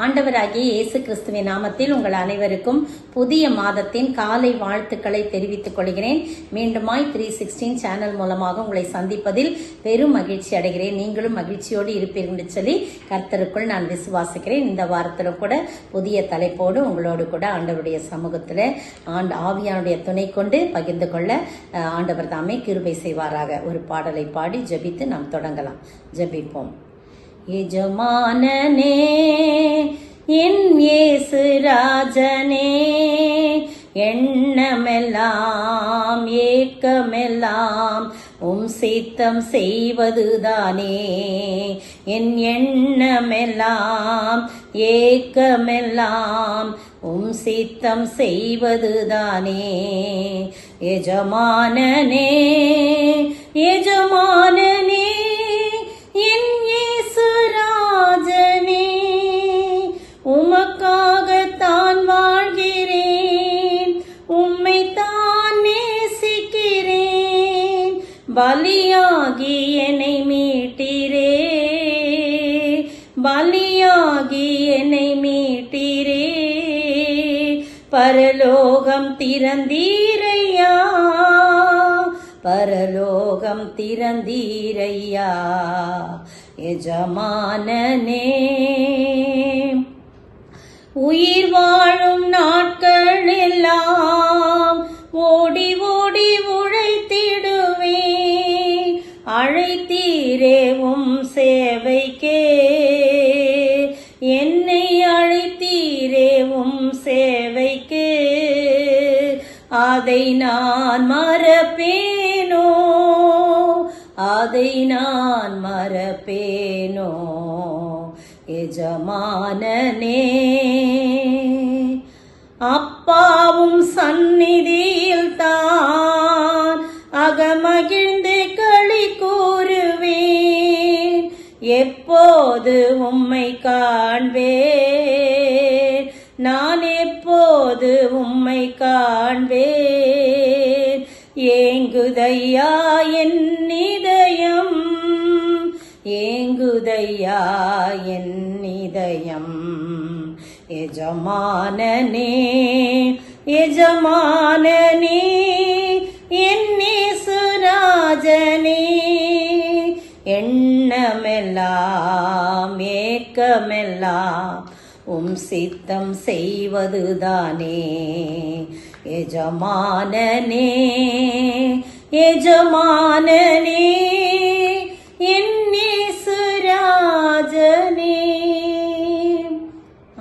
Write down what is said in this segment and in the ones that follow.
ஆண்டவராகிய இயேசு கிறிஸ்துவின் நாமத்தில் உங்கள் அனைவருக்கும் புதிய மாதத்தின் காலை வாழ்த்துக்களை தெரிவித்துக் கொள்கிறேன். மீண்டுமாய் 316 சேனல் மூலமாக உங்களை சந்திப்பதில் பெரும் மகிழ்ச்சி அடைகிறேன். நீங்களும் மகிழ்ச்சியோடு இருப்பீர்கள் என்று சொல்லி கர்த்தருக்குள் நான் விசுவாசிக்கிறேன். இந்த வாரத்திலும் கூட புதிய தலைப்போடு உங்களோடு கூட ஆண்டவருடைய சமூகத்தில் ஆவியானுடைய துணை கொண்டு பகிர்ந்து கொள்ள ஆண்டவர் தாமே கிருபை செய்வாராக. ஒரு பாடலை பாடி ஜெபித்து நாம் தொடங்கலாம். ஜெபிப்போம். எஜமானனே என் இயேசு ராஜனே, எண்ணமெல்லாம் ஏக்கமெல்லாம் உம் சித்தம் செய்வதுதானே. என் எண்ணமெல்லாம் ஏக்கமெல்லாம் உம் சித்தம் செய்வதுதானே. எஜமானனே எஜமானனே என் இயேசு ராஜனே, உமக்காகத்தான் வாழ்கிறேன், உம்மை தான் நேசிக்கிறேன். பலியாகி என்னை மீட்டீரே, பலியாகி என்னை மீட்டீரே. பரலோகம் திறந்தீரையா, பரலோகம் திறந்தீரையா. எஜமானனே உயிர் வாழும் நாட்கள் எல்லாம் ஓடி ஓடி உழைத்திடுவேன். அழைத்தீரே உம் சேவைக்கே, என்னை அழைத்தீரே உம் சேவைக்கு. அதை நான் மறப்பேனோ, அதை நான் மறப்பேனோ. எஜமானனே அப்பாவும் சந்நிதியில் தான் அகமகிழ்ந்து களி கூறுவேன். எப்போது உம்மை காண்பேன், நான் எப்போது உம்மை காண்பேன். ஏங்குதையா என் இதயம், ஏங்குதையா என் இதயம். எஜமானனே எஜமானனே என் இயேசு ராஜனே, எண்ணமெல்லாம் ஏக்கமெல்லாம் உம் சித்தம் செய்வதுதானே. எஜமானனே எஜமானனே என் இயேசு ராஜனே.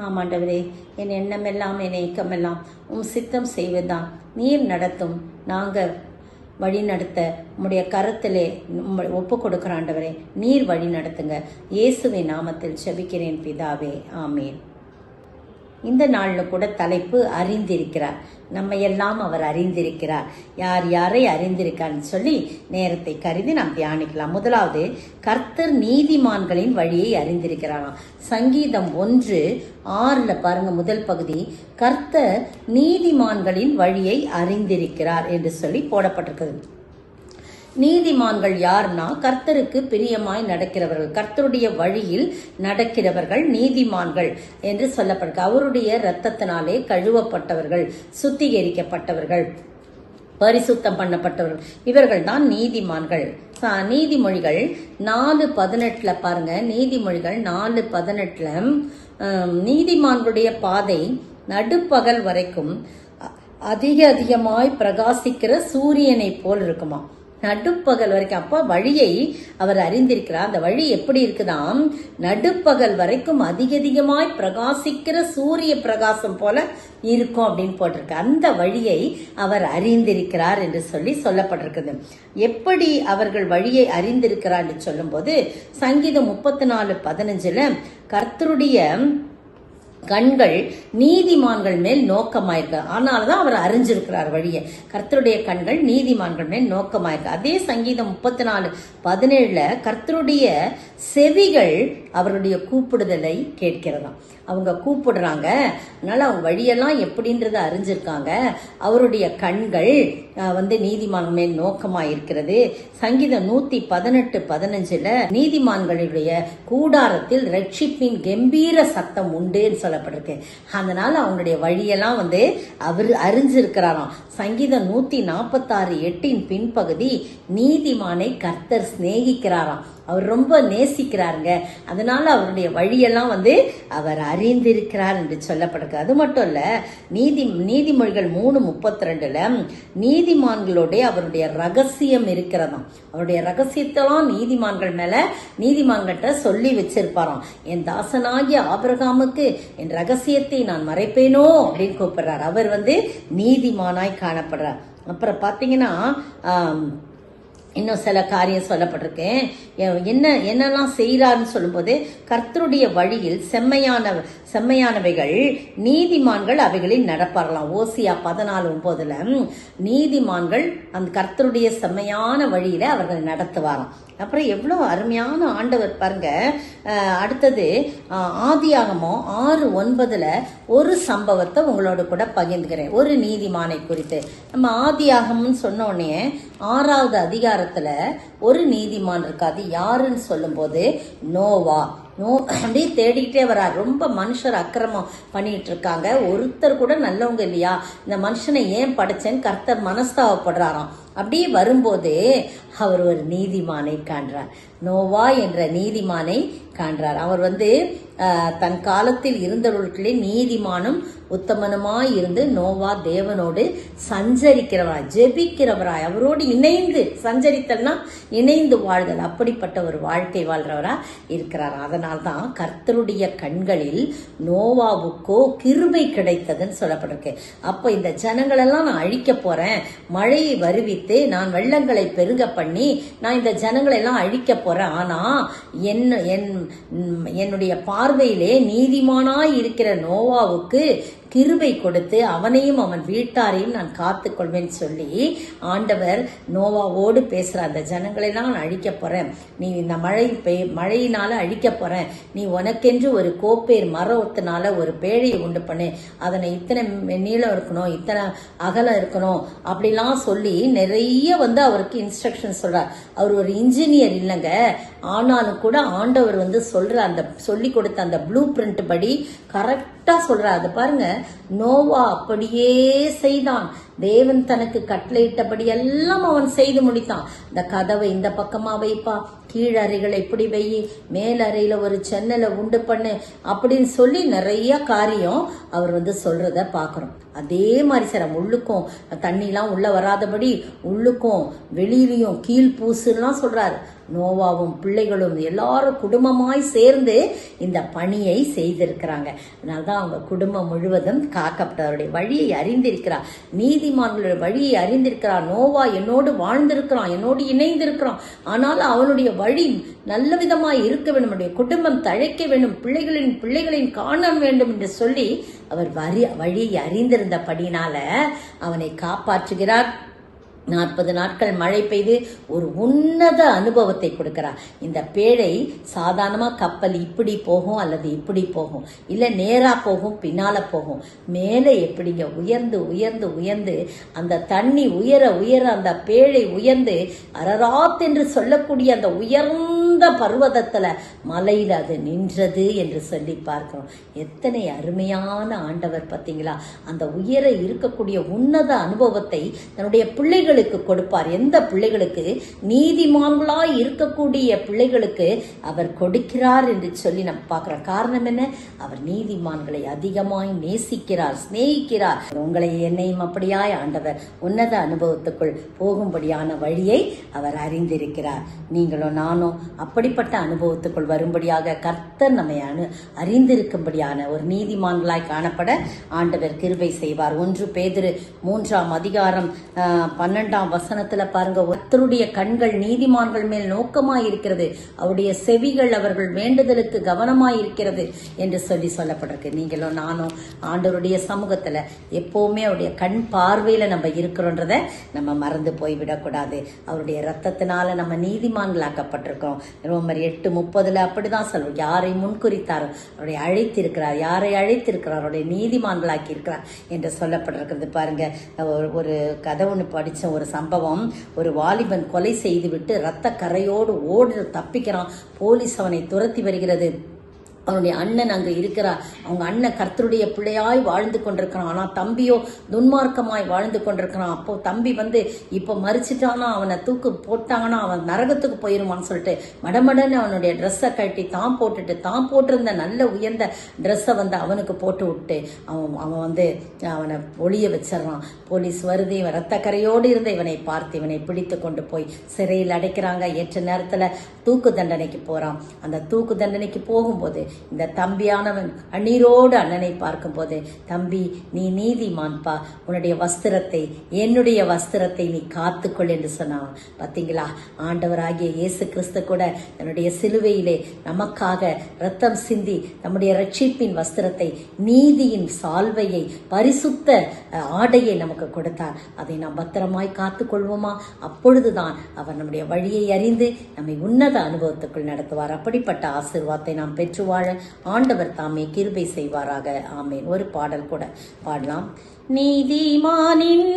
ஆமாண்டவரே, என் எண்ணமெல்லாம் என் ஏக்கமெல்லாம் உம் சித்தம் செய்வதுதான். நீர் நடத்தும், நாங்கள் வழி நடத்த உம்முடைய கரத்திலே ஒப்பு கொடுக்கிற ஆண்டவரே, நீர் வழி நடத்துங்க. இயேசுவின் நாமத்தில் செபிக்கிறேன் பிதாவே, ஆமேன். இந்த நாளில் கூட தலைப்பு அறிந்திருக்கிறார். நம்ம எல்லாம் அவர் அறிந்திருக்கிறார். யார் யாரை அறிந்திருக்கான்னு சொல்லி நேரத்தை கருதி நாம் தியானிக்கலாம். முதலாவது, கர்த்தர் நீதிமான்களின் வழியை அறிந்திருக்கிறாராம். சங்கீதம் 1:6 பாருங்க, முதல் பகுதி, கர்த்தர் நீதிமான்களின் வழியை அறிந்திருக்கிறார் என்று சொல்லி போடப்பட்டிருக்கிறது. நீதிமான்கள் யார்னா, கர்த்தருக்கு பிரியமாய் நடக்கிறவர்கள், கர்த்தருடைய வழியில் நடக்கிறவர்கள் நீதிமான்கள் என்று சொல்லப்பட்டிருக்கு. அவருடைய இரத்தத்தினாலே கழுவப்பட்டவர்கள், சுத்திகரிக்கப்பட்டவர்கள், பரிசுத்தம் பண்ணப்பட்டவர்கள், இவர்கள் தான் நீதிமான்கள். நீதிமொழிகள் 4:18 பாருங்க, நீதிமொழிகள் 4:18 நீதிமான்களுடைய பாதை நடுப்பகல் வரைக்கும் அதிகமாய் பிரகாசிக்கிற சூரியனை போல் இருக்குமா. நடுப்பகல் வரைக்கும். அப்ப வழியை அவர் அறிந்திருக்கிறார். அந்த வழி எப்படி இருக்குதாம், நடுப்பகல் வரைக்கும் அதிகமாய் பிரகாசிக்கிற சூரிய பிரகாசம் போல இருக்கும் அப்படின்னு போட்டிருக்கு. அந்த வழியை அவர் அறிந்திருக்கிறார் என்று சொல்லி சொல்லப்பட்டிருக்குது. எப்படி அவர்கள் வழியை அறிந்திருக்கிறார் என்று சொல்லும் போது, சங்கீதம் 34:15 கர்த்தருடைய கண்கள் நீதிமான்கள் மேல் நோக்கமாயிருக்கு. ஆனால்தான் அவர் அறிஞ்சிருக்கிறார் வழியை. கர்த்தருடைய கண்கள் நீதிமான்கள் மேல் நோக்கமாயிருக்கு. அதே சங்கீதம் 34:17 கர்த்தருடைய செவிகள் அவருடைய கூப்பிடுதலை கேட்கிறதாம். அவங்க கூப்பிடுறாங்க, அதனால அவங்க வழியெல்லாம் எப்படின்றத அறிஞ்சிருக்காங்க. அவருடைய கண்கள் நீதிமான் மேல் நோக்கமா இருக்கிறது. சங்கீதம் 118:15 நீதிமான்களுடைய கூடாரத்தில் ரட்சிப்பின் கம்பீர சத்தம் உண்டுன்னு சொல்லப்பட்டிருக்கு. அதனால அவங்களுடைய வழியெல்லாம் அவர் அறிஞ்சிருக்கிறாராம். சங்கீதம் 146:8 பின்பகுதி நீதிமானை கர்த்தர் சிநேகிக்கிறாராம். அவர் ரொம்ப நேசிக்கிறாருங்க. அதனால அவருடைய வழியெல்லாம் அவர் அறிந்திருக்கிறார் என்று சொல்லப்படுகிறது. அது மட்டும் இல்ல, நீதிமொழிகள் 3:32 நீதிமான்களோட அவருடைய ரகசியம் இருக்கிறதாம். அவருடைய ரகசியத்தெல்லாம் நீதிமான்கிட்ட சொல்லி வச்சிருப்பாராம். என் தாசனாகிய ஆபிரகாமுக்கு என் ரகசியத்தை நான் மறைப்பேனோ அப்படின்னு கூப்பிடுறார். அவர் நீதிமானாய் காணப்படுறார். அப்புறம் பாத்தீங்கன்னா இன்னும் சில காரியம் சொல்லப்பட்டிருக்கேன். என்னெல்லாம் செய்யறாருன்னு சொல்லும்போது, கர்த்தருடைய வழியில் செம்மையானவைகள் நீதிமான்கள் அவைகளில் நடப்பாரலாம். ஓசியா 14:9 நீதிமான்கள் அந்த கர்த்தருடைய செம்மையான வழியில அவர்கள் நடத்துவாராம். அப்புறம் எவ்வளவு அருமையான ஆண்டவர் பாருங்க. அடுத்தது ஆதியாகமம் 6:9 ஒரு சம்பவத்தை உங்களோட கூட பகிர்ந்துக்கிறேன். ஒரு நீதிமானை குறித்து. நம்ம ஆதியாகம்னு சொன்ன உடனே 6வது அதிகாரத்துல ஒரு நீதிமான் இருக்காது. யாருன்னு சொல்லும் போது நோவா. அப்படியே தேடிக்கிட்டே வரார். ரொம்ப மனுஷர் அக்கிரமம் பண்ணிட்டு இருக்காங்க, ஒருத்தர் கூட நல்லவங்க இல்லையா, இந்த மனுஷனை ஏன் படைச்சேன்னு கர்த்தர் மனஸ்தாபப்படுறாராம். அப்படியே வரும்போது அவர் ஒரு நீதிமானை காண்றார். நோவா என்ற நீதிமானை காண்றார். அவர் தன் காலத்தில் இருந்தவர்களே நீதிமானும் உத்தமனுமாய் இருந்து நோவா தேவனோடு சஞ்சரிக்கிறவராய், ஜெபிக்கிறவராய், அவரோடு இணைந்து சஞ்சரித்தல்னா இணைந்து வாழ்தல், அப்படிப்பட்ட ஒரு வாழ்க்கை வாழ்றவரா இருக்கிறார். அதனால்தான் கர்த்தருடைய கண்களில் நோவாவுக்கோ கிருபை கிடைத்ததுன்னு சொல்லப்பட்டிருக்கு. அப்ப இந்த ஜனங்களெல்லாம் நான் அழிக்க போறேன், மழையை வருவித்து நான் வெள்ளங்களை பெருக பண்ணி நான் இந்த ஜனங்களை எல்லாம் அழிக்க போறேன். ஆனா என்னுடைய பார்வையிலே நீதிமானாய் இருக்கிற நோவாவுக்கு கிருபை கொடுத்து அவனையும் அவன் வீட்டாரையும் நான் காத்துக்கொள்வேன் சொல்லி ஆண்டவர் நோவாவோடு பேசுற. அந்த ஜனங்களெல்லாம் நான் அழிக்க போறேன், நீ இந்த மழையினால அழிக்க போறேன், நீ உனக்கென்று ஒரு கோப்பேர் மரத்தினால ஒரு பேழையை உண்டு பண்ணு, அதனை இத்தனை நீளம் இருக்கணும், இத்தனை அகலம் இருக்கணும், அப்படிலாம் சொல்லி நிறைய அவருக்கு இன்ஸ்ட்ரக்ஷன் சொல்றார். அவர் ஒரு இன்ஜினியர் இல்லைங்க, ஆனாலும் கூட ஆண்டவர் சொல்ற அந்த சொல்லி கொடுத்த அந்த ப்ளூ பிரிண்ட் படி கரெக்டா சொல்றார். அது பாருங்க, நோவா அப்படியே செய்தான். தேவன் தனக்கு கட்டளையிட்டபடி எல்லாம் அவன் செய்து முடித்தான். இந்த கதவை இந்த பக்கமா வைப்பா, கீழறைகளை இப்படி வை, மேலறையில ஒரு சென்னலை உண்டு பண்ணு அப்படின்னு சொல்லி நிறைய காரியம் அவர் சொல்றத பாக்குறோம். அதே மாதிரி சார் உள்ளுக்கும் தண்ணிலாம் உள்ள வராதபடி உள்ளுக்கும் வெளியிலையும் கீழ் பூசுலாம் சொல்றாரு. நோவாவும் பிள்ளைகளும் எல்லாரும் குடும்பமாய் சேர்ந்து இந்த பணியை செய்திருக்கிறாங்க. அதனால்தான் அவங்க குடும்பம் முழுவதும் காக்கப்பட்டவருடைய வழியை அறிந்திருக்கிறார், நீதிமான்களுடைய வழியை அறிந்திருக்கிறார். நோவா என்னோடு வாழ்ந்திருக்கிறான், என்னோடு இணைந்திருக்கிறான், ஆனால் அவனுடைய வழி நல்ல விதமாய் இருக்க வேண்டும், அவனுடைய குடும்பம் தழைக்க வேண்டும், பிள்ளைகளின் காண வேண்டும் என்று சொல்லி அவர் வழியை அறிந்திருந்தபடினால அவனை காப்பாற்றுகிறார். 40 நாட்கள் மழை பெய்து ஒரு உன்னத அனுபவத்தை கொடுக்கிறார். இந்த பேழை சாதாரணமா கப்பல் இப்படி போகும் அல்லது இப்படி போகும், இல்ல நேரா போகும் பின்னால போகும், மேலே எப்படிங்க உயர்ந்து உயர்ந்து உயர்ந்து அந்த தண்ணி உயர உயர அந்த பேழை உயர்ந்து அரராத் என்று சொல்லக்கூடிய அந்த உயர்ந்த பர்வதத்துல மலையில அது நின்றது என்று சொல்லி பார்க்கிறோம். எத்தனை அருமையான ஆண்டவர் பார்த்தீங்களா! அந்த உயர இருக்கக்கூடிய உன்னத அனுபவத்தை தன்னுடைய பிள்ளைகளுக்கு கொடுப்பார். எந்த பிள்ளைகளுக்கு? நீதிமான்களாய் இருக்கக்கூடிய பிள்ளைகளுக்கு அவர் கொடுக்கிறார் என்று சொல்லி நம்ம பார்க்கிறோம். காரணம் என்ன? அவர் நீதிமான்களை அதிகமாய் நேசிக்கிறார், சிநேகிக்கிறார். உங்களை என்னையும் அப்படியாய் ஆண்டவர் உன்னத அனுபவத்துக்குள் போகும்படியான வழியை அவர் அறிந்திருக்கிறார். நீங்களும் நானும் அப்படிப்பட்ட அனுபவத்துக்குள் வரும்படியாக கர்த்தர் நம்மை அறிந்திருக்கும்படியான ஒரு நீதிமான்களாய் காணப்பட ஆண்டவர் கிருபை செய்வார். 1 பேதுரு 3ஆம் அதிகாரம் 12ஆம் வசனத்துல பாருங்க, ஒருத்தருடைய கண்கள் நீதிமான்கள் மேல் நோக்கமாய் இருக்கிறது, அவருடைய செவிகள் அவர்கள் வேண்டுதலுக்கு கவனமாய் இருக்கிறது என்று சொல்லப்பட்டிருக்கு. நீங்களும் நானும் ஆண்டவருடைய சமூகத்துல எப்பவுமே அவருடைய கண் பார்வையில நம்ம இருக்கிறோன்றத நம்ம மறந்து போய்விடக்கூடாது. அவருடைய ரத்தத்தினால நம்ம நீதிமான்களாக்கப்பட்டிருக்கோம். ரோமர் 8:30 அப்படிதான் சொல்றோம். யாரை முன்குறித்தாரோ அவருடைய அழைத்திருக்கிறார், யாரை அழைத்திருக்கிறார் அவருடைய நீதிமான்களாக்கி இருக்கிறார் என்று சொல்லப்பட்டிருக்கிறது. பாருங்க, ஒரு கதை ஒன்று படிச்ச ஒரு சம்பவம். ஒரு வாலிபன் கொலை செய்துவிட்டு ரத்த கரையோடு ஓடு தப்பிக்கிறான். போலீஸ் அவனை துரத்தி வருகிறது. அவனுடைய அண்ணன் அங்க இருக்கிறார். அவங்க அண்ணன் கர்த்தருடைய பிள்ளையாய் வாழ்ந்து கொண்டிருக்கிறான். ஆனா தம்பியோ துன்மார்க்கமாய் வாழ்ந்து கொண்டிருக்கிறான். அப்போ தம்பி இப்ப மறிச்சிட்டானா, அவனை தூக்கு போட்டாங்கன்னா அவன் நரகத்துக்கு போயிருவான்னு சொல்லிட்டு மடமடன்னு அவனுடைய ட்ரெஸ்ஸை கட்டி தான் போட்டிருந்த நல்ல உயர்ந்த ட்ரெஸ்ஸை அவனுக்கு போட்டு விட்டு அவன் அவனை ஒளிய வச்சிடறான். போலீஸ் வருது. இவன் ரத்த கரையோடு இருந்த இவனை பார்த்து இவனை பிடித்து கொண்டு போய் சிறையில் அடைக்கிறாங்க. ஏற்ற நேரத்துல தூக்கு தண்டனைக்கு போறான். அந்த தூக்கு தண்டனைக்கு போகும்போது இந்த தம்பியானவன் அண்ணீரோடு அண்ணனை பார்க்கும் போது, தம்பி நீ நீதிமான்பா, உன்னுடைய வஸ்திரத்தை என்னுடைய வஸ்திரத்தை நீ காத்துக்கொள் என்று சொன்னான். பாத்தீங்களா, ஆண்டவராகிய இயேசு கிறிஸ்து கூட தன்னுடைய சிலுவையிலே நமக்காக ரத்தம் சிந்தி நம்முடைய ரட்சிப்பின் வஸ்திரத்தை, நீதியின் சால்வையை, பரிசுத்த ஆடையை நமக்கு கொடுத்தார். அதை நாம் பத்திரமாய் காத்துக்கொள்வோமா? அப்பொழுதுதான் அவர் நம்முடைய வழியை அறிந்து நம்மை உன்னத அனுபவத்துக்குள் நடத்துவார். அப்படிப்பட்ட ஆசீர்வாதத்தை நாம் பெற்று வாழ ஆண்டவர் தாமே கிருபை செய்வாராக. ஆமேன். ஒரு பாடல் கூட பாடலாம். நீதிமானின்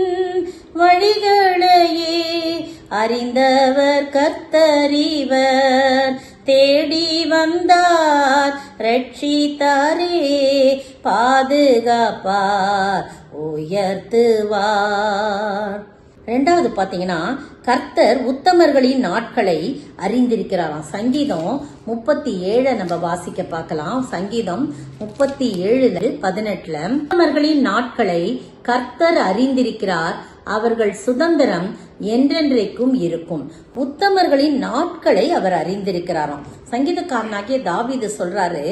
வழிகளையே அறிந்தவர் கர்த்தரிவர், தேடி வந்தார் ரட்சித்தாரே, பாதுகாப்பார் உயர்த்துவார். 2வது பாத்தீங்கன்னா, கர்த்தர் உத்தமர்களின் நாட்களை அறிந்திருக்கிறாராம். சங்கீதம் 37 நம்ம வாசிக்க பார்க்கலாம். சங்கீதம் 37:18 உத்தமர்களின் நாட்களை கர்த்தர் அறிந்திருக்கிறார், அவர்கள் சுதந்திரம் என்றென்றைக்கும் இருக்கும். உத்தமர்களின் நாட்களை அவர் அறிந்திருக்கிறாராம். சங்கீதக்காரனாகிய தாவீது சொல்றாரு,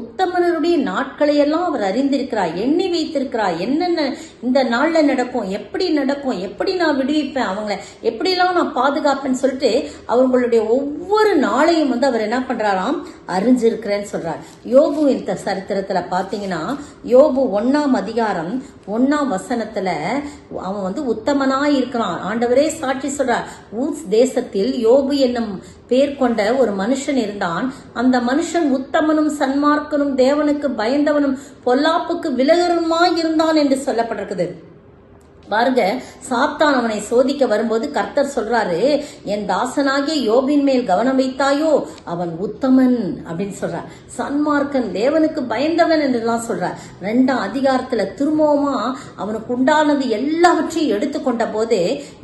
உத்தமருடைய நாட்களை எல்லாம் அவர் அறிந்திருக்கிறார், எண்ணி வைத்திருக்கிறார். என்னென்ன இந்த நாள்ல நடக்கும், எப்படி நடக்கும், எப்படி நான் விடுவிப்பேன், அவங்கள எப்படிலாம் நான் பாதுகாப்பேன்னு சொல்லிட்டு அவங்களுடைய ஒவ்வொரு நாளையும் அவர் என்ன பண்றாராம், அறிஞ்சிருக்கிறேன்னு சொல்றார். யோபுவின் சரித்திரத்துல பாத்தீங்கன்னா, யோபு 1ஆம் அதிகாரம் 1ஆம் வசனத்துல அவன் உத்தமனாய் இருக்கிறான். ஆண்டவரே சாட்சி சொல்றார். ஊஸ் தேசத்தில் யோபு என்னும் பேர் கொண்ட ஒரு மனுஷன் இருந்தான். அந்த மனுஷன் உத்தமனும் சன்மார்க்கனும் தேவனுக்கு பயந்தவனும் பொல்லாப்புக்கு விலகருமாய் இருந்தான் என்று சொல்லப்பட்டிருக்குது. பாருங்க, சாத்தான் அவனை சோதிக்க வரும்போது கர்த்தர் சொல்றாரு, என் தாசனாகிய யோபின் மேல் கவனம் வைத்தாயோ, அவன் உத்தமன் அப்படின்னு சொல்றார். சன்மார்க்கன், தேவனுக்கு பயந்தவன் என்றெல்லாம் சொல்றார். 2ஆம் அதிகாரத்துல திரும்பவுமா அவனுக்கு உண்டானது எல்லாவற்றையும் எடுத்துக்கொண்ட போது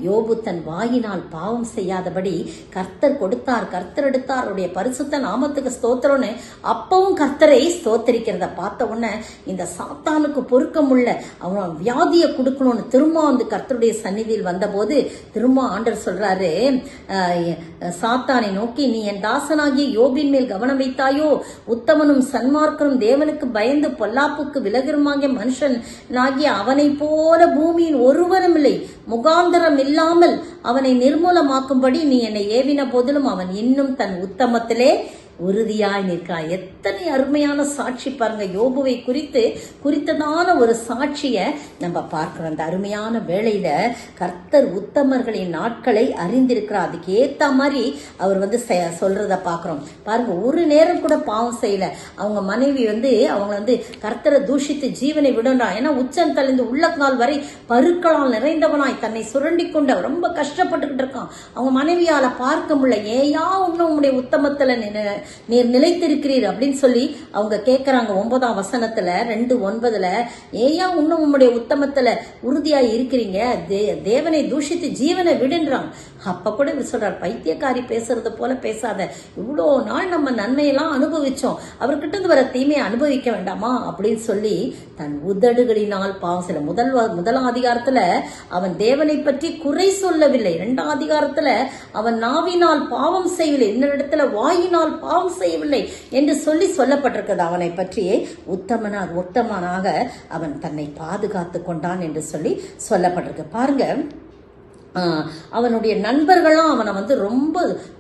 யோபு தன் வாயினால் பாவம் செய்யாதபடி கர்த்தர் கொடுத்தார், கர்த்தர் எடுத்தார், அவருடைய பரிசுத்த நாமத்துக்கு ஸ்தோத்திரம்னு அப்பவும் கர்த்தரை ஸ்தோத்தரிக்கிறத பார்த்த உடனே இந்த சாத்தானுக்கு பொறுக்கமுள்ள அவன் வியாதியை கொடுக்கணும்னு திரும்ப கர்த்தருடைய சந்நிதியில் வந்தபோது திரும்ப ஆண்டவர் சொல்றாரு, சாத்தானை நோக்கி, நீ என் தாசனாகிய யோபின் மேல் கவனம் வைத்தாயோ, உத்தமனும் சன்மார்க்கனும் தேவனுக்கு பயந்து பொல்லாப்புக்கு விலகருமாகிய மனுஷனாகிய அவனை போல பூமியின் ஒருவரும் இல்லை, முகாந்தரம் இல்லாமல் அவனை நிர்மூலமாக்கும்படி நீ என்னை ஏவின போதிலும் அவன் இன்னும் தன் உத்தமத்திலே உறுதியாய் நிற்கிறான். எத்தனை அருமையான சாட்சி பாருங்க. யோபுவை குறித்ததான ஒரு சாட்சிய நம்ம பார்க்கிறோம். அந்த அருமையான வேளையில கர்த்தர் உத்தமர்களின் நாட்களை அறிந்திருக்கிறார். அதுக்கு ஏத்த மாதிரி அவர் சொல்றத பாக்குறோம். பாருங்க, ஒரு நேரம் கூட பாவம் செய்யல. அவங்க மனைவி அவங்க கர்த்தரை தூஷித்து ஜீவனை விடுறா. ஏன்னா உச்சம் தலைந்து உள்ளங்கால் வரை பருக்களால் நிறைந்தவனாய் தன்னை சுரண்டி கொண்டு ரொம்ப கஷ்டப்பட்டுக்கிட்டு இருக்கான். அவங்க மனைவியால பார்க்க முடியல. ஏயா இன்னும் உங்களுடைய உத்தமத்துல நீர் நிலைத்திருக்கிறீர் அப்படின்னு சொல்லி அவங்க கேட்கறாங்க. 9ஆம் வசனத்துல 2:9 ஏயா இன்னும் உம்முடைய உத்தமத்துல உறுதியா இருக்கிறீங்க, தேவனை தூஷித்து ஜீவனை விடுன்றாங்க. அப்ப கூட சொல்றார், பைத்தியக்காரி பேசுறது போல பேசாத, இவ்வளோ நாள் நம்ம நன்மையெல்லாம் அனுபவிச்சோம், அவர்கிட்ட இருந்து வர தீமையை அனுபவிக்க வேண்டாமா அப்படின்னு சொல்லி தன் உதடுகளினால் பாவம் செய்ய. முதலாம் அதிகாரத்துல அவன் தேவனை பற்றி குறை சொல்லவில்லை. 2ஆம் அதிகாரத்துல அவன் நாவினால் பாவம் செய்யவில்லை, இன்னொரு வாயினால் பாவம் செய்யவில்லை என்று சொல்லப்பட்டிருக்கிறது. அவனை பற்றி உத்தமனாக அவன் தன்னை பாதுகாத்து கொண்டான் என்று சொல்லப்பட்டிருக்கு. பாருங்க, அவனுடைய நண்பர்களும் அவனை ரொம்ப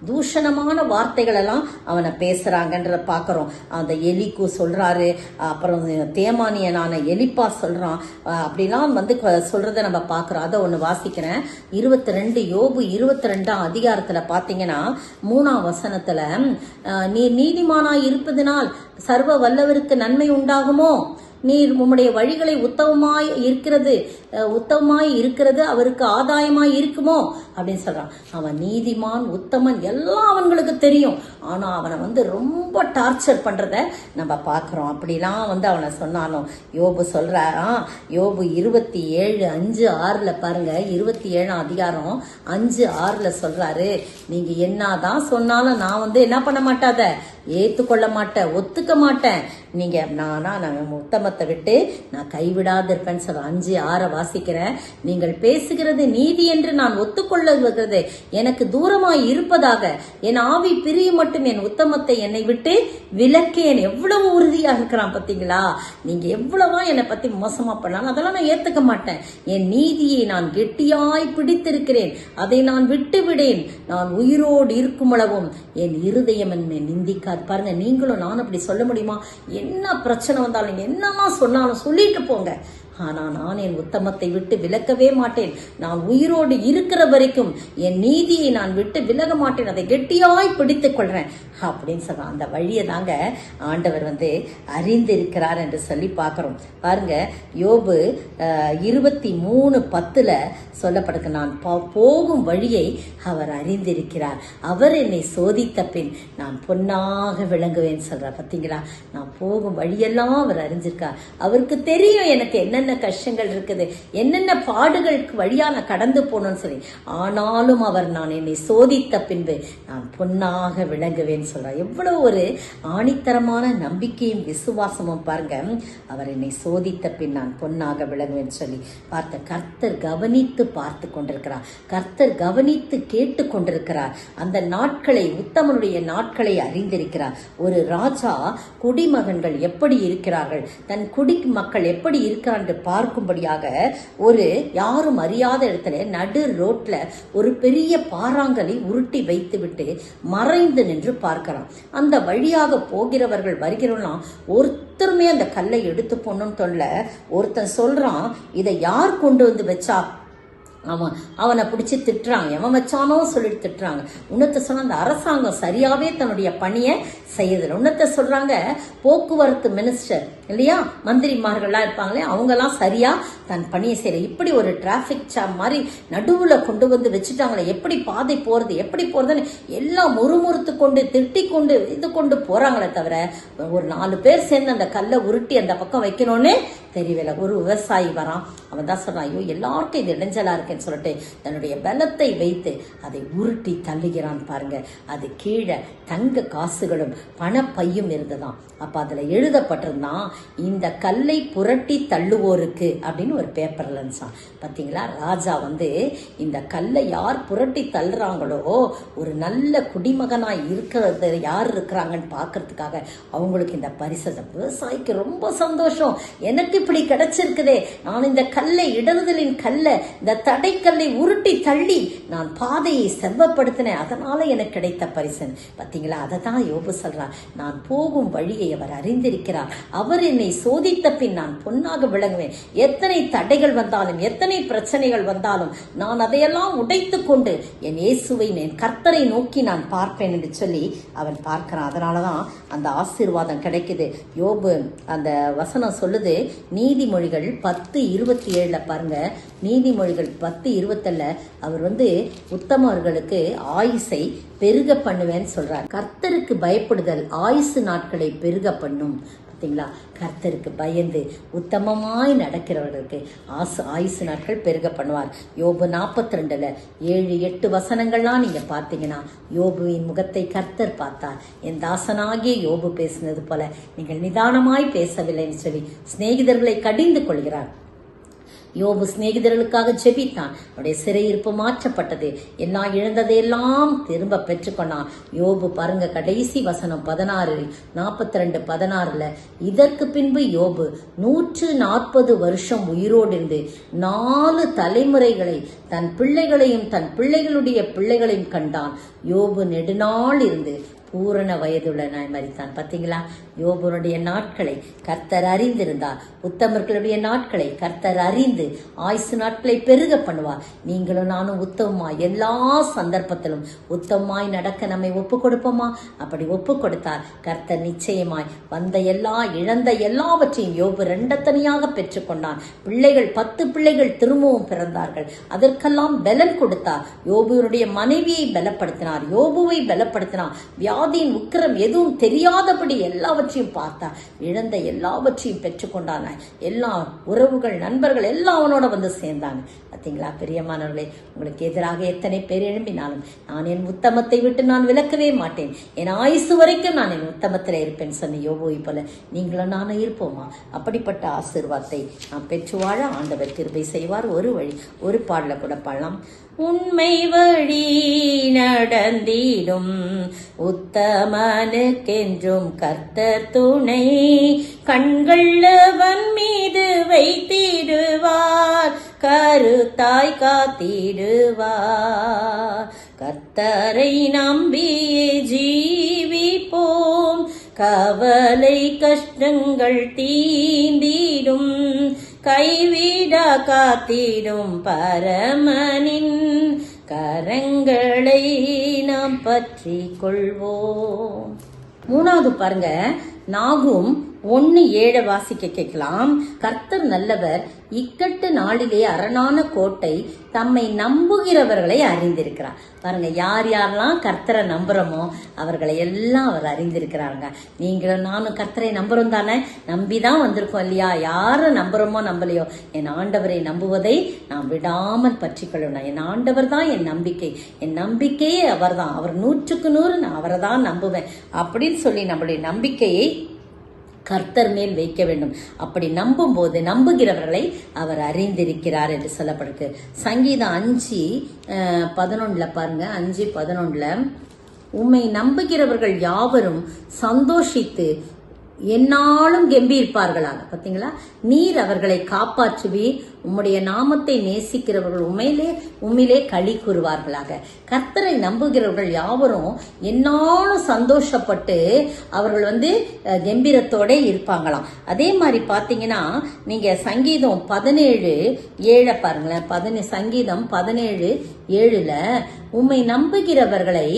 தூஷணமான வார்த்தைகள் எல்லாம் அவனை பேசுறாங்கன்றத பாக்குறோம். அந்த எலிக்கு சொல்றாரு, அப்புறம் தேமானியனான எலிப்பா சொல்றான், அப்படிலாம் சொல்றத நம்ம பாக்குறோம். அதை ஒண்ணு வாசிக்கிறேன். 22 யோபு 22ஆம் அதிகாரத்துல பாத்தீங்கன்னா 3ஆம் வசனத்துல, நீர் நீதிமானாய் இருப்பதனால் சர்வ வல்லவருக்கு நன்மை உண்டாகுமோ, நீர் உம்முடைய வழிகளை உத்தமமாய் இருக்கிறது அவருக்கு ஆதாயமாய் இருக்குமோ அப்படின்னு சொல்றான். அவன் நீதிமான், உத்தமன் எல்லாம் அவங்களுக்கு தெரியும். ஆனா அவனை ரொம்ப டார்ச்சர் பண்றத நம்ம பாக்குறோம். அப்படிலாம் அவனை சொன்னாலும் யோபு சொல்றாராம். யோபு 27:5-6 பாருங்க. 27ஆம் அதிகாரம் 5-6 சொல்றாரு, நீங்க என்னதான் சொன்னாலும் நான் என்ன பண்ண மாட்டாத, ஏத்துக்கொள்ள மாட்டேன், ஒத்துக்க மாட்டேன். நீங்க நான் உத்தமத்தை விட்டு நான் கைவிடாது இருப்பேன்னு சொல்ற. 5-6 வாசிக்கிறேன். நீங்கள் பேசுகிறது நீதி என்று நான் ஒத்துக்கொள்ளுகிறது எனக்கு தூரமாய் இருப்பதாக என் ஆவி பிரியும் மட்டும் என் உத்தமத்தை என்னை விட்டு விலக்கேன். எவ்வளவு உறுதியா இருக்கிறான் பாத்தீங்களா? நீங்க எவ்வளவா என்னை பத்தி மோசமா பண்ணாலும் அதெல்லாம் நான் ஏத்துக்க மாட்டேன். என் நீதியை நான் கெட்டியாய் பிடித்திருக்கிறேன், அதை நான் விட்டு விடேன். நான் உயிரோடு இருக்கும் அளவும் என் இருதயம் என்னை நிந்திக்காது. பாருங்க, நீங்களும் நான் அப்படி சொல்ல முடியுமா? என்ன பிரச்சனை வந்தாலும் என்னெல்லாம் சொன்னாலும் சொல்லிட்டு போங்க, ஆனா நான் என் உத்தமத்தை விட்டு விலக்கவே மாட்டேன். நான் உயிரோடு இருக்கிற வரைக்கும் என் நீதியை நான் விட்டு விலக மாட்டேன், அதை கெட்டியாய் பிடித்துக் கொள்றேன் அப்படின்னு சொல்றான். அந்த வழியை தாங்க ஆண்டவர் அறிந்திருக்கிறார் என்று சொல்லி பார்க்கிறோம். பாருங்க, யோபு 23:10 சொல்லப்படுது, நான் போகும் வழியை அவர் அறிந்திருக்கிறார், அவர் என்னை சோதித்த பின் நான் பொன்னாக விளங்குவேன் சொல்றார். பாத்தீங்களா? நான் போகும் வழியெல்லாம் அவர் அறிஞ்சிருக்கார். அவருக்கு தெரியும் எனக்கு என்னென்ன கஷ்டங்கள் இருக்குது, என்னென்ன பாடுகளுக்கு வழியா நான் கடந்து போனோம்னு சொல்லி. ஆனாலும் அவர் நான் என்னை சோதித்த பின்பு நான் பொன்னாக விளங்குவேன் சொல்றார். எவ்வளவு ஒரு ஆணித்தரமான நம்பிக்கையும் விசுவாசமும் பாருங்க. அவர் என்னை சோதித்த பின் நான் பொன்னாக விளங்குவேன் சொல்லி பார்த்த கர்த்தர் கவனித்து பார்த்து கொண்டிருக்கிறார். கர்த்தர் கவனித்து கேட்டு கொண்டிருக்கிறார். அந்த நாட்களை, உத்தமனுடைய நாட்களை அறிந்திருக்கிறார். ஒரு ராஜா குடிமகன்கள் எப்படி இருக்கிறார்கள், தன் மக்கள் எப்படி இருக்கிறார் என்று பார்க்கும்படியாக ஒரு யாரும் அறியாத இடத்துல நடு ரோட்ல ஒரு பெரிய பாறாங்கலை உருட்டி வைத்து விட்டு மறைந்து நின்று பார்க்கிறான். அந்த வழியாக போகிறவர்கள் வருகிறவெல்லாம் ஒருத்தருமே அந்த கல்லை எடுத்து போனோம்னு சொல்ல. ஒருத்தன் சொல்றான், இதை யார் கொண்டு வந்து வச்சா? அவனை பிடிச்சி திட்டுறாங்க, எவன் வச்சானோ சொல்லிட்டு திட்டுறாங்க. உன்னத்தை சொன்ன அந்த அரசாங்கம் சரியாவே தன்னுடைய பணியை செய்யறதில்லை. உன்னத்தை சொல்றாங்க, போக்குவரத்து மினிஸ்டர் இல்லையா, மந்திரிமார்கள்லாம் இருப்பாங்களே, அவங்கெல்லாம் சரியா தன் பணியை செய்யல. இப்படி ஒரு டிராபிக் ஜாம் மாதிரி நடுவுல கொண்டு வந்து வச்சுட்டாங்களே, எப்படி பாதை போறது, எப்படி போறதுன்னு எல்லாம் முறுமுறுத்து கொண்டு திட்டி கொண்டு இது கொண்டு போறாங்களே தவிர ஒரு 4 பேர் சேர்ந்து அந்த கல்லை உருட்டி அந்த பக்கம் வைக்கணும்னு தெரியவில்லை. ஒரு விவசாயி வரான், அவன் தான் சொல்றான், ஐயோ எல்லாருக்கும் இது இடைஞ்சலா இருக்கேன்னு சொல்லிட்டு தன்னுடைய பலத்தை வைத்து அதை உருட்டி தள்ளுகிறான். பாருங்க, அது கீழே தங்க காசுகளும் பணப்பையும் இருந்ததாம். அப்ப அதுல எழுதப்பட்டிருந்தான், இந்த கல்லை புரட்டி தள்ளுவோருக்கு அப்படின்னு ஒரு பேப்பர்ல இருந்துச்சான். பாத்தீங்களா? ராஜா இந்த கல்லை யார் புரட்டி தள்ளுறாங்களோ, ஒரு நல்ல குடிமகனா இருக்கிறது யார் இருக்கிறாங்கன்னு பாக்குறதுக்காக அவங்களுக்கு இந்த பரிசு. விவசாயிக்கு ரொம்ப சந்தோஷம், எனக்கு இப்படி கிடைச்சிருக்குதே, நான் இந்த கல்லை, இடறுதலின் கல்லை, இந்த தடைக்கல்லை உருட்டி தள்ளி நான் பாதையை செவ்வப்படுத்தினேன், அதனால எனக்கு கிடைத்த பரிசு. பாத்தீங்களா? அதை தான் யோபு சொல்றார், நான் போகும் வழியை அவர் அறிந்திருக்கிறார், அவர் என்னை சோதித்த பின் நான் பொன்னாக விளங்குவேன். எத்தனை தடைகள் வந்தாலும், எத்தனை பிரச்சனைகள் வந்தாலும் நான் அதையெல்லாம் உடைத்து கொண்டு என் இயேசுவை, என் கர்த்தரை நோக்கி நான் பார்ப்பேன் என்று சொல்லி அவன் பார்க்கிறான். அதனாலதான் அந்த ஆசீர்வாதம் கிடைக்குது. யோபு அந்த வசனம் சொல்லுது, நீதிமொழிகள் 10:27 பாருங்க. நீதிமொழிகள் 10:27 அவர் உத்தமர்களுக்கு ஆயுசை பெருக பண்ணுவேன்னு சொல்றார். கர்த்தருக்கு பயப்படுதல் ஆயுசு நாட்களை பெருக பண்ணும். பார்த்தீங்களா? கர்த்தருக்கு பயந்து உத்தமமாய் நடக்கிறவர்களுக்கு ஆயுசு நாட்கள் பெருக பண்ணுவார். யோபு 42 7-8 வசனங்கள்லாம் நீங்க பார்த்தீங்கன்னா, யோபுவின் முகத்தை கர்த்தர் பார்த்தார். என் தாசனாகிய யோபு பேசினது போல நீங்கள் நிதானமாய் பேசவில்லைன்னு சொல்லி சிநேகிதர்களை கடிந்து கொள்கிறார். யோபு சிநேகிதர்களுக்காக ஜெபித்தான். அவருடைய சிறையிருப்பு மாற்றப்பட்டது. எல்லாம் இழந்ததையெல்லாம் திரும்ப பெற்றுக்கொண்டான். யோபு பாருங்க, கடைசி வசனம் 42:16 இதற்கு பின்பு யோபு 140 வருஷம் உயிரோடு இருந்து 4 தலைமுறைகளை தன் பிள்ளைகளையும் தன் பிள்ளைகளுடைய பிள்ளைகளையும் கண்டான். யோபு நெடுநாள் இருந்து பூரண வயதுள்ளனாய் மரித்தான். பார்த்தீங்களா? யோபுனுடைய நாட்களை கர்த்தர் அறிந்திருந்தார். உத்தமர்களுடைய நாட்களை கர்த்தர் அறிந்து ஆயுசு நாட்களை பெருக பண்ணுவார். நீங்களும் நானும் உத்தமமாய் எல்லா சந்தர்ப்பத்திலும் உத்தமமாய் நடக்க நம்மை ஒப்பு கொடுப்போமா? அப்படி ஒப்பு கொடுத்தார் கர்த்தர் நிச்சயமாய் வந்த இழந்த எல்லாவற்றையும் யோபு 2 தனியாக பெற்றுக்கொண்டான். பிள்ளைகள் 10 பிள்ளைகள் திரும்பவும் பிறந்தார்கள். அதற்கெல்லாம் பலன் கொடுத்தார். யோபுனுடைய மனைவியை பலப்படுத்தினார், யோபுவை பலப்படுத்தினார். வியாதியின் உக்கிரம் எதுவும் தெரியாதபடி எல்லாவற்றையும் பார்த்தார். இழந்த எல்லாவற்றையும் பெற்றுக்கொண்டான. எல்லா உறவுகள், நண்பர்கள் எல்லாம் அவனோட சேர்ந்தாங்க. பார்த்தீங்களா? பிரியமானவர்களே, உங்களுக்கு எதிராக எத்தனை பேர் எழும்பினாலும் நான் என் உத்தமத்தை விட்டு நான் விலக்கவே மாட்டேன். என் ஆயுசு வரைக்கும் நான் என் உத்தமத்தில் இருப்பேன் சொன்ன யோபுவை போல நீங்களும் நானும் இருப்போமா? அப்படிப்பட்ட ஆசீர்வாதத்தை நாம் பெற்று வாழ ஆண்டவர் கிருபை செய்வார். ஒரு வழி, ஒரு பாடல கூட பாடலாம். உண்மை வழி நடந்திடும் உத்தமனுக்கென்றும் கர்த்தர் துணை, கண்கள் அவன் மீது வைத்திடுவார், கருத்தாய் காத்திடுவார். கர்த்தரை நம்பியே ஜீவிப்போம், கவலை கஷ்டங்கள் தீந்திடும், கைவிட காத்திடும் பரமனின் கரங்களை நாம் பற்றி கொள்வோம். 3வது பாருங்க, நாகும் 1:7 வாசிக்க கேட்கலாம். கர்த்தர் நல்லவர், இக்கட்டு நாளிலே அரணான கோட்டை, தம்மை நம்புகிறவர்களை அறிந்திருக்கிறார். பாருங்க, யார் யாரெல்லாம் கர்த்தரை நம்புறோமோ அவர்களை எல்லாம் அவர் அறிந்திருக்கிறாங்க. நீங்களும் நானும் கர்த்தரை நம்புறோம் தானே? நம்பிதான் வந்திருக்கோம் இல்லையா? யாரை நம்புறோமோ நம்பலையோ, என் ஆண்டவரை நம்புவதை நான் விடாமல் பற்றி கொள்ளணும். என் ஆண்டவர் தான் என் நம்பிக்கை, என் நம்பிக்கையே அவர் தான். அவர் 100க்கு 100 நான் அவரை தான் நம்புவேன் அப்படின்னு சொல்லி நம்மளுடைய நம்பிக்கையை கர்த்தர் மேல் வைக்க வேண்டும். அப்படி நம்பும் போது நம்புகிறவர்களை அவர் அறிந்திருக்கிறார் என்று சொல்லப்படுது. சங்கீதம் 5:11 பாருங்க. 5:11 உம்மை நம்புகிறவர்கள் யாவரும் சந்தோஷித்து என்னாலும் கெம்பீர்ப்பார்களாக. பார்த்தீங்களா? நீர் அவர்களை காப்பாற்றுவீர், உம்முடைய நாமத்தை நேசிக்கிறவர்கள் உம்மிலே களி கூறுவார்களாக. கர்த்தரை நம்புகிறவர்கள் யாவரும் என்னாலும் சந்தோஷப்பட்டு அவர்கள் கம்பீரத்தோட இருப்பாங்களாம். அதே மாதிரி பாத்தீங்கன்னா, நீங்க சங்கீதம் 17:7 பாருங்களேன். சங்கீதம் 17:7 உம்மை நம்புகிறவர்களை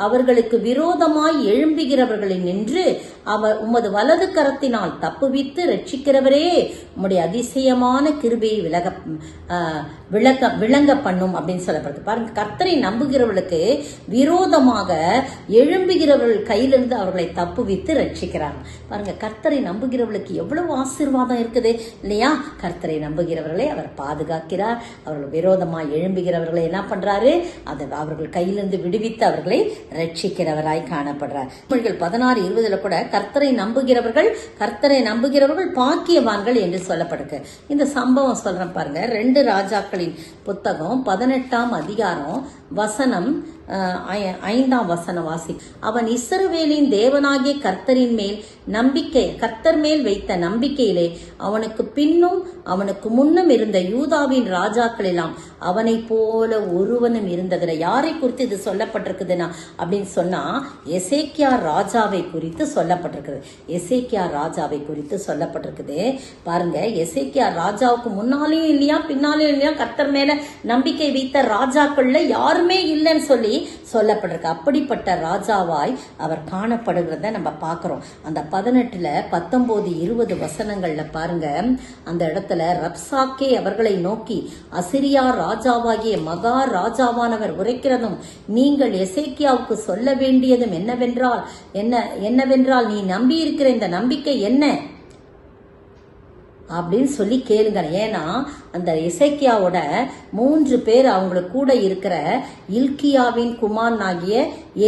அவர்களுக்கு விரோதமாய் எழும்புகிறவர்களை நின்று உமது வலது கரத்தினால் தப்புவித்து ரட்சிக்கிறவரே, உம்முடைய அதிசயமான கிருபையை விளங்க பண்ணும் அப்படின்னு சொல்லப்படுது. பாருங்க, கர்த்தரை நம்புகிறவர்களுக்கு விரோதமாக எழும்புகிறவர்கள் கையிலிருந்து அவர்களை தப்புவித்து ரட்சிக்கிறாங்க. பாருங்க, கர்த்தரை நம்புகிறவர்களுக்கு எவ்வளவு ஆசீர்வாதம் இருக்குது இல்லையா? கர்த்தரை நம்புகிறவர்களை அவர் பாதுகாக்கிறார். அவர்கள் விரோதமாக எழும்புகிறவர்களை என்ன பண்றாரு? அதை அவர்கள் கையிலிருந்து விடுவித்து அவர்களை ரட்சிக்கிறவராய் காணப்படுறார். 16:20 கூட கர்த்தரை நம்புகிறவர்கள் பாக்கியவான்கள் என்று சொல்லப்படுது. இந்த சம்பவம் சொல்றேன் பாருங்க. 2 ராஜாக்களின் புத்தகம் 18ஆம் அதிகாரம் வசனம் 5ஆம் வசனம் வாசி. அவன் இஸ்ரவேலின் தேவனாகிய கர்த்தரின் மேல் கர்த்தர் மேல் வைத்த நம்பிக்கையிலே அவனுக்கு பின்னும் அவனுக்கு முன்னும் இருந்த யூதாவின் ராஜாக்கள் எல்லாம் அவனை போல ஒருவனும் இருந்ததில்லை. யாரை குறித்து இது சொல்லப்பட்டிருக்குதுன்னா அப்படின்னு சொன்னா எசேக்கியா ராஜாவை குறித்து சொல்லப்பட்டிருக்குது. எசேக்கியா ராஜாவை குறித்து சொல்லப்பட்டிருக்குது. பாருங்க, எசேக்கியா ராஜாவுக்கு முன்னாலேயும் இல்லையா பின்னாலேயும் இல்லையா கர்த்தர் மேல நம்பிக்கை வைத்த ராஜாக்கள்ல யாருமே இல்லைன்னு சொல்லி சொல்லப்பட்டிருக்கு. அப்படிப்பட்ட ராஜாவாய் அவர் காணப்படுகிறத நம்ம பார்க்கிறோம். அந்த 18, 19, 20 வசனங்கள்ல பாருங்க, அந்த இடத்துல ரப்சாக்கே அவர்களை நோக்கி அசிரியா ராஜாவாகிய மகா ராஜாவானவர் உரைக்கிறதும் நீங்கள் எசேக்கியாவுக்கு சொல்ல வேண்டியதும் என்னவென்றால் நீ நம்பி இருக்கிற இந்த நம்பிக்கை என்ன அப்படின்னு சொல்லி கேளுங்க. ஏன்னா அந்த எசேக்கியாவோட 3 பேர் அவங்களுக்கு கூட இருக்கிற இல்கியாவின் குமாரன் ஆகிய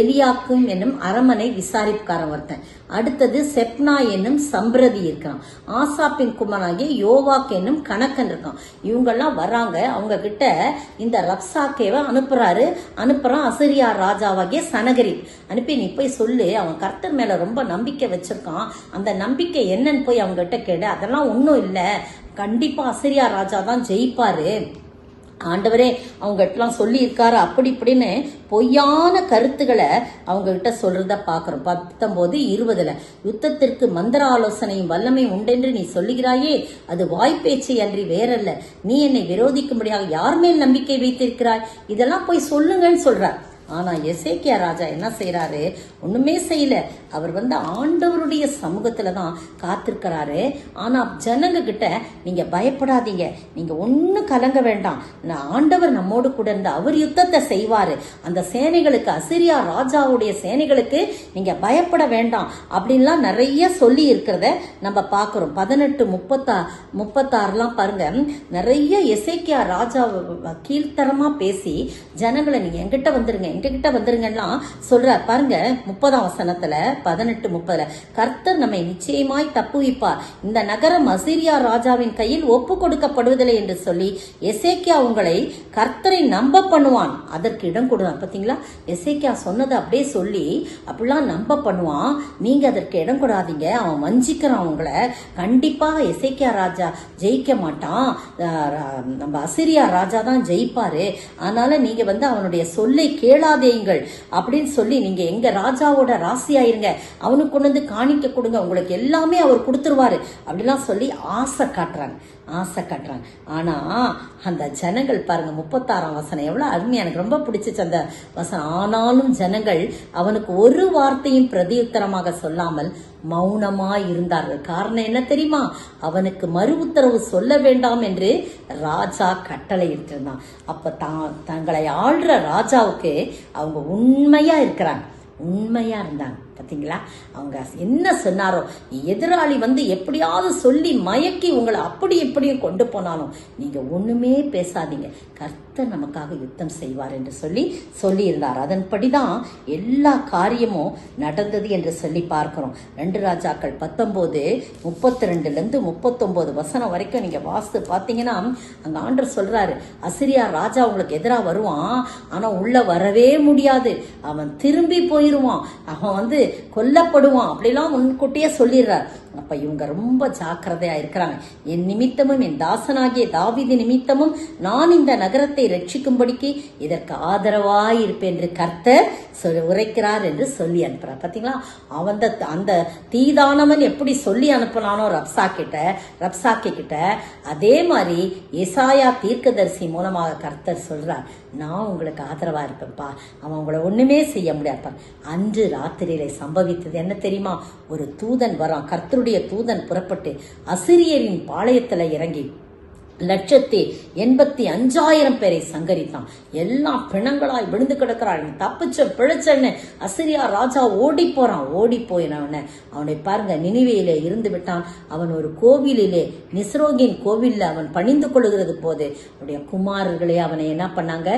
எலியாக்கும் என்னும் அரமனை விசாரிப்புக்காரன் ஒருத்தன், அடுத்தது செப்னா என்னும் சம்பிரதி இருக்கான், ஆசாப்பின் குமாரனாகிய யோவாக் என்னும் கணக்கன் இருக்கான். இவங்கெல்லாம் வர்றாங்க. அவங்க கிட்ட இந்த ரப்சாக்கேவை அனுப்புறான் அசிரியா ராஜாவாகிய சனகரிப். அனுப்பி நீ போய் சொல்லு, அவன் கர்த்தர் மேல ரொம்ப நம்பிக்கை வச்சிருக்கான், அந்த நம்பிக்கை என்னன்னு போய் அவங்க கிட்ட கேடு. அதெல்லாம் ஒன்னும் இல்ல, கண்டிப்பா அசிரியா ராஜா தான் ஜெயிப்பாரு, ஆண்டவரே அவங்க கிட்டலாம் சொல்லி இருக்காரு அப்படி இப்படின்னு பொய்யான கருத்துக்களை அவங்க கிட்ட சொல்றத பாக்குறோம். 19, 20 யுத்தத்திற்கு மந்திர ஆலோசனையும் வல்லமையும் உண்டென்று நீ சொல்லுகிறாயே, அது வாய்ப்பேச்சு அன்றி வேறல்ல. நீ என்னை விரோதிக்கும்படியாக யார் மேல் நம்பிக்கை வைத்திருக்கிறாய்? இதெல்லாம் போய் சொல்லுங்கன்னு சொல்றார். ஆனா எசேக்கியா ராஜா என்ன செய்யறாரு? ஒண்ணுமே செய்யல. அவர் ஆண்டவருடைய சமூகத்துலதான் காத்திருக்கிறாரு. ஆனா ஜனங்க கிட்ட நீங்க பயப்படாதீங்க, நீங்க ஒன்னும் கலங்க வேண்டாம், ஆண்டவர் நம்மோடு கூட இருந்து அவர் யுத்தத்தை செய்வாரு, அந்த சேனைகளுக்கு அசிரியா ராஜாவுடைய சேனைகளுக்கு நீங்க பயப்பட வேண்டாம் அப்படின்லாம் நிறைய சொல்லி இருக்கிறத நம்ம பாக்குறோம். 18, 36 பாருங்க, நிறைய எசேக்கியா ராஜா கீழ்த்தரமா பேசி ஜனங்களை நீங்க எங்கிட்ட வந்துருங்கன்னா சொல்றார். பாருங்க 30ஆம் வசனத்துல 18, 30 கர்த்தர் நம்மை நிச்சயமாய் தப்புவிப்பார், இந்த நகரம் அசிரியா ராஜாவின் கையில் ஒப்பு கொடுக்கப்படுவதில்லை என்று சொல்லி எசேக்கியா உங்களை கர்த்தரை நம்ப பண்ணுவான், அதற்கு இடம் கொடுவான். பாத்தீங்களா, எசேக்கியா சொன்னதை அப்படியே சொல்லி அப்படிலாம் நம்ப பண்ணுவான், நீங்க அதற்கு இடம் கொடாதீங்க, அவன் வஞ்சிக்கிறான் உங்களை, கண்டிப்பா எசேக்கியா ராஜா ஜெயிக்க மாட்டான், நம்ம அசிரியா ராஜா தான் ஜெயிப்பாரு, அதனால நீங்க அவனுடைய சொல்லை கேளாதேங்கள் அப்படின்னு சொல்லி நீங்க எங்க ராஜாவோட ராசியாயிருங்க, அவனுக்கு கொண்டு காணிக்க கொடுங்க, உங்களுக்கு எல்லாமே அவர் கொடுத்துருவாரு அப்படிலாம் சொல்லி ஆசை காட்டுறாங்க. ஆனா அந்த ஜனங்கள் பாருங்க 36ஆம் வசனம் எவ்வளவு அருமையா, எனக்கு ரொம்ப பிடிச்சிச்சு அந்த வசனம். ஆனாலும் ஜனங்கள் அவனுக்கு ஒரு வார்த்தையும் பிரதியுத்தரமாக சொல்லாமல் மௌனமா இருந்தார்கள். காரணம் என்ன தெரியுமா? அவனுக்கு மறு உத்தரவு சொல்ல வேண்டாம் என்று ராஜா கட்டளை இட்டிருந்தான். அப்ப தங்களை ஆள்ற ராஜாவுக்கு அவங்க உண்மையா இருந்தாங்க. பாத்தீங்களா, அவங்க என்ன சொன்னாரோ, எதிராளி எப்படியாவது சொல்லி மயக்கி உங்களை அப்படி எப்படியும் கொண்டு போனாலும் நீங்க ஒண்ணுமே பேசாதீங்க, கர்த்தர் நமக்காக யுத்தம் செய்வார் என்று சொல்லி இருந்தார். அதன்படிதான் எல்லா காரியமும் நடந்தது என்று சொல்லி பார்க்கிறோம். 2 ராஜாக்கள் 19, 32 39 வசனம் வரைக்கும் நீங்க வாசித்து பாத்தீங்கன்னா அங்க ஆண்டவர் சொல்றாரு, அசிரியா ராஜா உங்களுக்கு எதிராக வருவான், ஆனா உள்ள வரவே முடியாது, அவன் திரும்பி போயிருவான், அவன் கொல்லப்படுவான் அப்படிலாம் முன்கூட்டியே சொல்லிடுறார். அப்ப இவங்க ரொம்ப ஜாக்கிரதையா இருக்கிறாங்க. என் நிமித்தமும் என் தாசனாகிய தாவீது நிமித்தமும் நான் இந்த நகரத்தை ரட்சிக்கும்படிக்கு இதற்கு ஆதரவாய் இருப்பேன் என்று கர்த்தர் உரைக்கிறார் என்று சொல்லி அனுப்புறார். பாத்தீங்களா, அந்த தீதானவன் எப்படி சொல்லி அனுப்பினானோ ரப்சாக்கே கிட்ட, அதே மாதிரி எசாயா தீர்க்கதரிசி மூலமாக கர்த்தர் சொல்றார், நான் உங்களுக்கு ஆதரவா இருப்பேன்ப்பா, அவன் உங்களை ஒண்ணுமே செய்ய முடியாதுப்பா. அன்று ராத்திரியில சம்பவித்தது என்ன தெரியுமா? ஒரு தூதன் வரான், கர்த்தருடைய தூதன் புறப்பட்டு அசிரியரின் பாளையத்துல இறங்கி 1,85,000 பேரை சங்கரித்தான். எல்லாம் பிணங்களாய் விழுந்து கிடக்கிறாள், பிழைச்சன்னு அசிரியா ராஜா ஓடி போயினவன அவனை பாருங்க நினிவேயிலே இருந்து விட்டான். அவன் ஒரு கோவிலிலே, நிஸ்ரோகின் கோவில்ல அவன் பணிந்து கொள்ளுகிறது போது அவனுடைய குமாரர்களே அவனை என்ன பண்ணாங்க?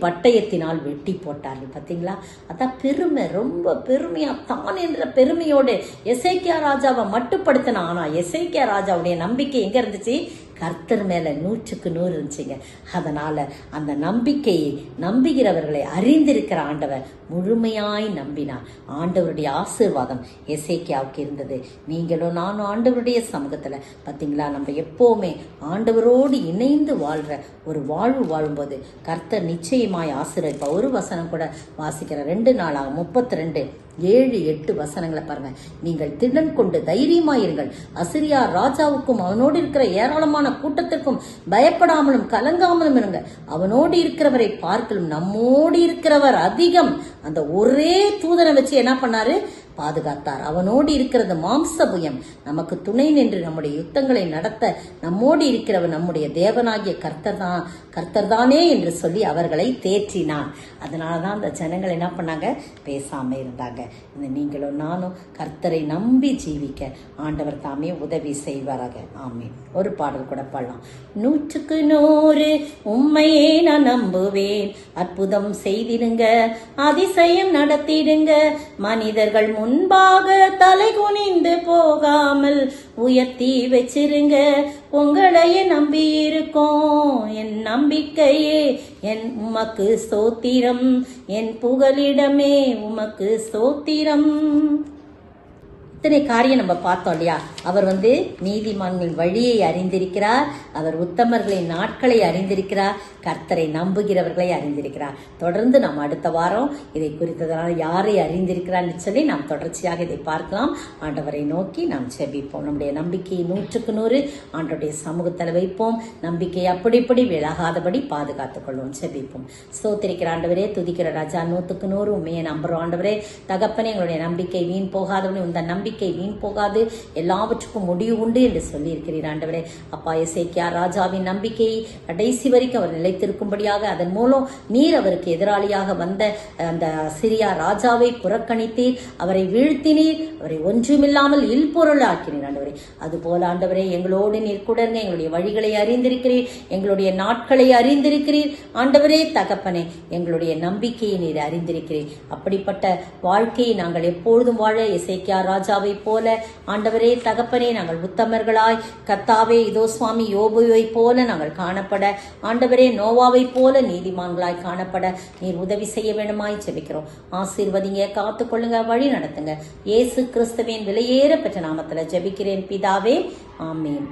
பட்டயத்தினால் வெட்டி போட்டார்கள். பாத்தீங்களா, அதான் பெருமை, ரொம்ப பெருமையா தான் என்ற பெருமையோடு எசேக்கியா ராஜாவை மட்டுப்படுத்தினான். ஆனா எசேக்கியா ராஜாவுடைய நம்பிக்கை எங்க இருந்துச்சு? கர்த்தர் மேல 100% இருந்துச்சுங்க. அதனால அந்த நம்பிக்கையை நம்புகிறவர்களை அறிந்திருக்கிற ஆண்டவர் முழுமையாய் நம்பினார். ஆண்டவருடைய ஆசீர்வாதம் எசேக்கியாவுக்கு இருந்தது. நீங்களும் நானும் ஆண்டவருடைய சமூகத்துல பாத்தீங்களா, நம்ம எப்பவுமே ஆண்டவரோடு இணைந்து வாழ்ற ஒரு வாழ்வு வாழும்போது கர்த்தர் நிச்சயமாய் ஆசீர்வதிப்பார். ஒரு வசனம் கூட வாசிக்கிற 2 நாளாகும் 32 7 8 வசனங்களை பாருங்க. நீங்கள் திடன் கொண்டு தைரியமாயிருங்கள், அசிரியா ராஜாவுக்கும் அவனோடு இருக்கிற ஏராளமான கூட்டத்திற்கும் பயப்படாமலும் கலங்காமலும் இருங்க. அவனோடு இருக்கிறவரை பார்க்கலும் நம்மோடு இருக்கிறவர் அதிகம். அந்த ஒரே தூதனை வச்சு என்ன பண்ணாரு? பாதுகாத்தார். அவனோடு இருக்கிறது மாம்சபுயம், நமக்கு துணை நின்று நம்முடைய யுத்தங்களை நடத்த நம்மோடு இருக்கிறவர் நம்முடைய தேவனாகிய கர்த்தர் தானே என்று சொல்லி அவர்களை தேற்றினார். அதனாலதான் அந்த ஜனங்கள் என்ன பண்ணாங்க? பேசாம இருந்தாங்க. நீங்களும் நானும் கர்த்தரை நம்பி ஜீவிக்க ஆண்டவர் தாமே உதவி செய்வாராக. ஆமீன். ஒரு பாடல் கூட பாடலாம். 100க்கு 100 உண்மையே நான் நம்புவேன், அற்புதம் செய்திடுங்க, அதிசயம் நடத்திடுங்க, மனிதர்கள் முன்பாக தலை குனிந்து போகாமல் உயர்த்தி வச்சிருங்க, உங்களையே நம்பி இருக்கோம், என் நம்பிக்கையே என் உமக்கு ஸ்தோத்திரம், என் புகலிடமே உமக்கு ஸ்தோத்திரம். இத்தனை காரியம் நம்ம பார்த்தோம் இல்லையா? அவர் நீதிமான்களின் வழியை அறிந்திருக்கிறார், அவர் உத்தமர்களின் நாட்களை அறிந்திருக்கிறார், கர்த்தரை நம்புகிறவர்களை அறிந்திருக்கிறார். தொடர்ந்து நாம் அடுத்த வாரம் இதை குறித்ததனால யாரை அறிந்திருக்கிறான்னு சொல்லி நாம் தொடர்ச்சியாக இதை பார்க்கலாம். ஆண்டவரை நோக்கி நாம் செபிப்போம். நம்முடைய நம்பிக்கையை 100க்கு 100 ஆண்டவருடைய சமூகத்தில் வைப்போம். நம்பிக்கையை அப்படிப்படி விலகாதபடி பாதுகாத்துக் கொள்வோம். செபிப்போம். ஸ்தோத்திரிக்கிற ஆண்டவரே, துதிக்கிற ராஜா, 100க்கு 100 உண்மையை நம்புறோம் ஆண்டவரே. தகப்பனே, எங்களுடைய நம்பிக்கை வீண் போகாதவனே, இந்த நம்பிக்கை வீண் போகாது, எல்லாவற்றுக்கும் முடிவு உண்டு என்று சொல்லி இருக்கிறீர் ஆண்டவரே. அப்பா, எசேக்கியா ராஜாவின் நம்பிக்கையை கடைசி வரைக்கும் அவர் நிலைத்திருக்கும்படியாக, அதன் மூலம் நீர் அவருக்கு எதிராளியாக வந்த அந்த சிரியா ராஜாவை புறக்கணித்தீர், அவரை வீழ்த்தினீர், அவரை ஒன்றுமில்லாமல் இல்பொருள் ஆக்கினீர் ஆண்டவரே. அதுபோல ஆண்டவரே, எங்களோடு நீர் கூட இருங்க. எங்களுடைய வழிகளை அறிந்திருக்கிறீர், எங்களுடைய நாட்களை அறிந்திருக்கிறீர் ஆண்டவரே. தகப்பனே, எங்களுடைய நம்பிக்கையை நீர் அறிந்திருக்கிறீர். அப்படிப்பட்ட வாழ்க்கையை நாங்கள் எப்பொழுதும் வாழ எசேக்கியா ராஜாவை போல ஆண்டவரே தகப்பனே, நாங்கள் உத்தமர்களாய் கர்த்தாவே இதோ சுவாமி யோபுவை போல நாங்கள் காணப்பட, ஆண்டவரே நோவாவை போல நீதிமான்களாய் காணப்பட நீர் உதவி செய்ய வேண்டுமாய் ஜெபிக்கிறோம். ஆசீர்வதிங்க, காத்துக்கொள்ளுங்க, வழி நடத்துங்க. இயேசு கிறிஸ்துவின் விலையேற பெற்ற நாமத்துல ஜெபிக்கிறேன் பிதாவே. ஆமீன்.